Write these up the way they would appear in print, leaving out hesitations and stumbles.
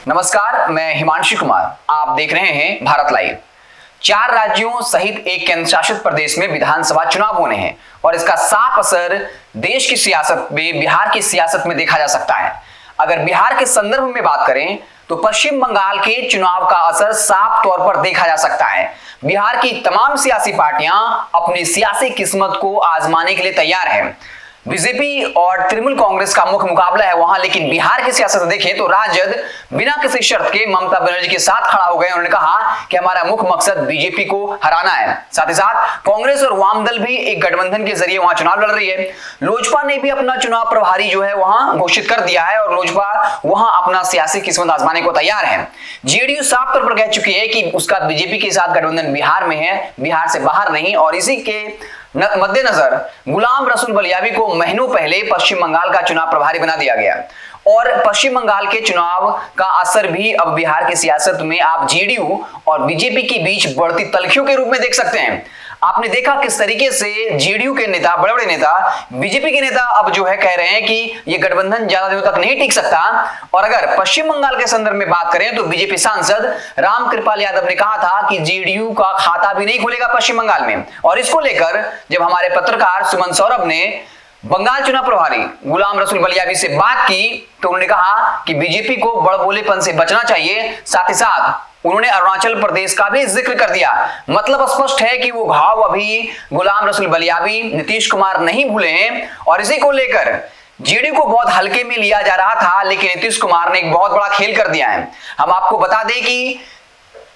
नमस्कार, मैं हिमांशु कुमार। आप देख रहे हैं भारत लाइव। 4 राज्यों सहित एक केंद्र शासित प्रदेश में विधानसभा चुनाव होने हैं और इसका साफ असर देश की सियासत में, बिहार की सियासत में देखा जा सकता है। अगर बिहार के संदर्भ में बात करें तो पश्चिम बंगाल के चुनाव का असर साफ तौर पर देखा जा सकता है। बिहार की तमाम सियासी पार्टियां अपनी सियासी किस्मत को आजमाने के लिए तैयार हैं। बीजेपी और तृणमूल कांग्रेस का मुख्य मुकाबला है वहां, लेकिन बिहार की सियासत देखें तो राजद बिना किसी शर्त के ममता बनर्जी के साथ खड़ा हो गए। उन्होंने कहा कि हमारा मुख्य मकसद बीजेपी को हराना है। साथ ही साथ कांग्रेस और वाम दल भी एक गठबंधन के जरिए वहां चुनाव लड़ रही है। लोजपा ने भी अपना चुनाव प्रभारी जो है वहां घोषित कर दिया है और लोजपा वहां अपना सियासी किस्मत आजमाने को तैयार है। जेडीयू साफ तौर पर कह चुकी है कि उसका बीजेपी के साथ गठबंधन बिहार में है, बिहार से बाहर नहीं। और इसी के मद्देनजर गुलाम रसूल बलियावी को महीनों पहले पश्चिम बंगाल का चुनाव प्रभारी बना दिया गया और पश्चिम बंगाल के चुनाव का असर भी अब बिहार की सियासत में आप जेडीयू और बीजेपी के बीच बढ़ती तल्खियों के रूप में देख सकते हैं। आपने देखा किस तरीके से जेडीयू के नेता, बड़े बड़े नेता, बीजेपी के नेता अब जो है कह रहे हैं कि ये गठबंधन ज्यादा दिनों तक नहीं टिक सकता। और अगर पश्चिम बंगाल के संदर्भ में बात करें तो बीजेपी सांसद रामकृपाल यादव ने कहा था कि जेडीयू का खाता भी नहीं खुलेगा पश्चिम बंगाल में। और इसको लेकर जब हमारे पत्रकार सुमन सौरभ ने बंगाल चुनाव प्रभारी गुलाम रसूल बलियावी से बात की तो उन्होंने कहा कि बीजेपी को बड़बोलेपन से बचना चाहिए। साथ ही साथ उन्होंने अरुणाचल प्रदेश का भी जिक्र कर दिया। मतलब स्पष्ट है कि वो घाव अभी गुलाम रसूल बलियावी, नीतीश कुमार नहीं भूले हैं और इसी को लेकर जेडीयू को बहुत हल्के में लिया जा रहा था, लेकिन नीतीश कुमार ने एक बहुत बड़ा खेल कर दिया है। हम आपको बता दें कि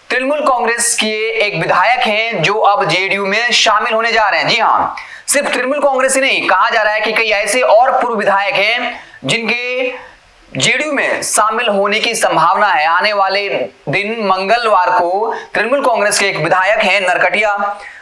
तृणमूल कांग्रेस के एक विधायक हैं जो अब जेडीयू में शामिल होने जा रहे हैं। जी हाँ, सिर्फ तृणमूल कांग्रेस ही नहीं, कहा जा रहा है कि कई ऐसे और पूर्व विधायक हैं जिनके जेडीयू में शामिल होने की संभावना है। आने वाले दिन मंगलवार को तृणमूल कांग्रेस के एक विधायक हैं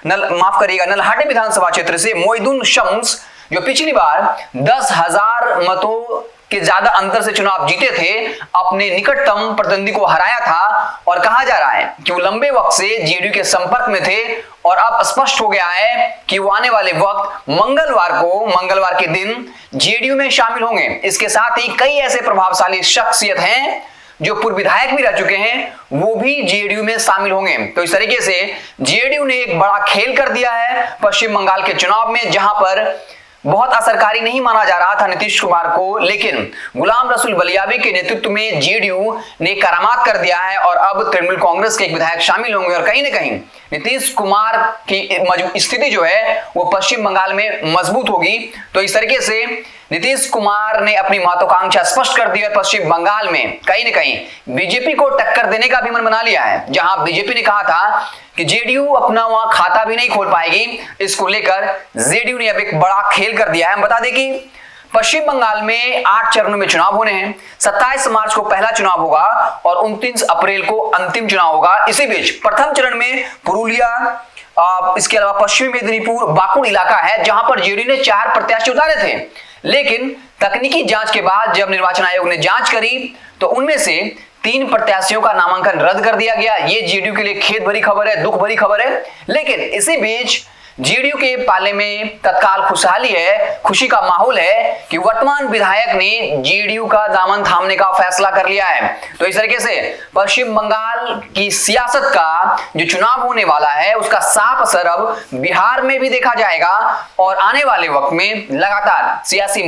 नलहाटी विधानसभा क्षेत्र से मोइदुन शम्स, जो पिछली बार 10,000 मतों के ज्यादा अंतर से चुनाव जीते थे, अपने निकटतम प्रतिद्वंदी को हराया था। और कहा जा रहा है कि वो लंबे वक्त से जेडीयू के संपर्क में थे और अब स्पष्ट हो गया है कि वो आने वाले वक्त मंगलवार के दिन जेडीयू में शामिल होंगे। इसके साथ ही कई ऐसे प्रभावशाली शख्सियत हैं जो पूर्व विधायक भी रह चुके हैं, वो भी जेडीयू में शामिल होंगे। तो इस तरीके से जेडीयू ने एक बड़ा खेल कर दिया है पश्चिम बंगाल के चुनाव में, जहां पर बहुत असरकारी नहीं माना जा रहा था नीतीश कुमार को, लेकिन गुलाम रसूल बलियावी के नेतृत्व में जेडीयू ने करामात कर दिया है और अब तृणमूल कांग्रेस के एक विधायक शामिल होंगे और कहीं ना कहीं नीतीश कुमार की स्थिति जो है वो पश्चिम बंगाल में मजबूत होगी। तो इस तरीके से नीतीश कुमार ने अपनी महत्वाकांक्षा स्पष्ट कर दी है। पश्चिम बंगाल में कहीं ना कहीं बीजेपी को टक्कर देने का भी मन बना लिया है, जहां बीजेपी ने कहा था कि जेडीयू अपना वहां खाता भी नहीं खोल पाएगी। इसको लेकर जेडीयू ने अब एक बड़ा खेल कर दिया है। हम बता दें कि पश्चिम बंगाल में 8 चरणों में चुनाव होने हैं। 27 मार्च को पहला चुनाव होगा और 29 अप्रैल को अंतिम चुनाव होगा। इसी बीच प्रथम चरण में पुरुलिया, इसके अलावा पश्चिमी मेदिनीपुर, बाकुड़ इलाका है, जहां पर जेडीयू ने 4 प्रत्याशी उतारे थे, लेकिन तकनीकी जांच के बाद जब निर्वाचन आयोग ने जांच करी तो उनमें से 3 प्रत्याशियों का नामांकन रद्द कर दिया गया। ये जेडीयू के लिए खेद भरी खबर है, दुख भरी खबर है। लेकिन इसी बीच जेडीयू के पाले में तत्काल खुशहाली है, खुशी का माहौल है कि वर्तमान विधायक ने जेडीयू का दामन थामने का फैसला कर लिया है। तो इस तरीके से पश्चिम बंगाल की सियासत का जो चुनाव होने वाला है उसका साफ असर अब बिहार में भी देखा जाएगा और आने वाले वक्त में लगातार सियासी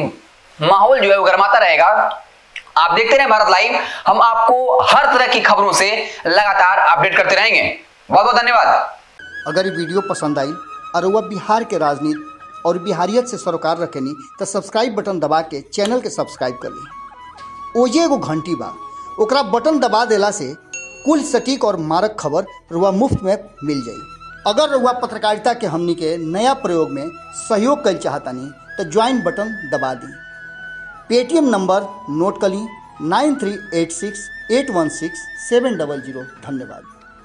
माहौल जो है वो गर्माता रहेगा। आप देखते रहे भारत लाइव, हम आपको हर तरह की खबरों से लगातार अपडेट करते रहेंगे। बहुत बहुत धन्यवाद। अगर ये वीडियो पसंद आई और वह बिहार के राजनीति और बिहारियत से सरोकार रखेनी तो सब्सक्राइब बटन दबा के चैनल के सब्सक्राइब कर ली। ओजे एगो घंटी बा, ओकरा बटन दबा देला से कुल सटीक और मारक खबर रुआ मुफ्त में मिल जाई। अगर रुआ पत्रकारिता के हमनी के नया प्रयोग में सहयोग कर चाहतानी तो ज्वाइन बटन दबा दी। पेटीएम नंबर नोट कर ली 9386816700। धन्यवाद।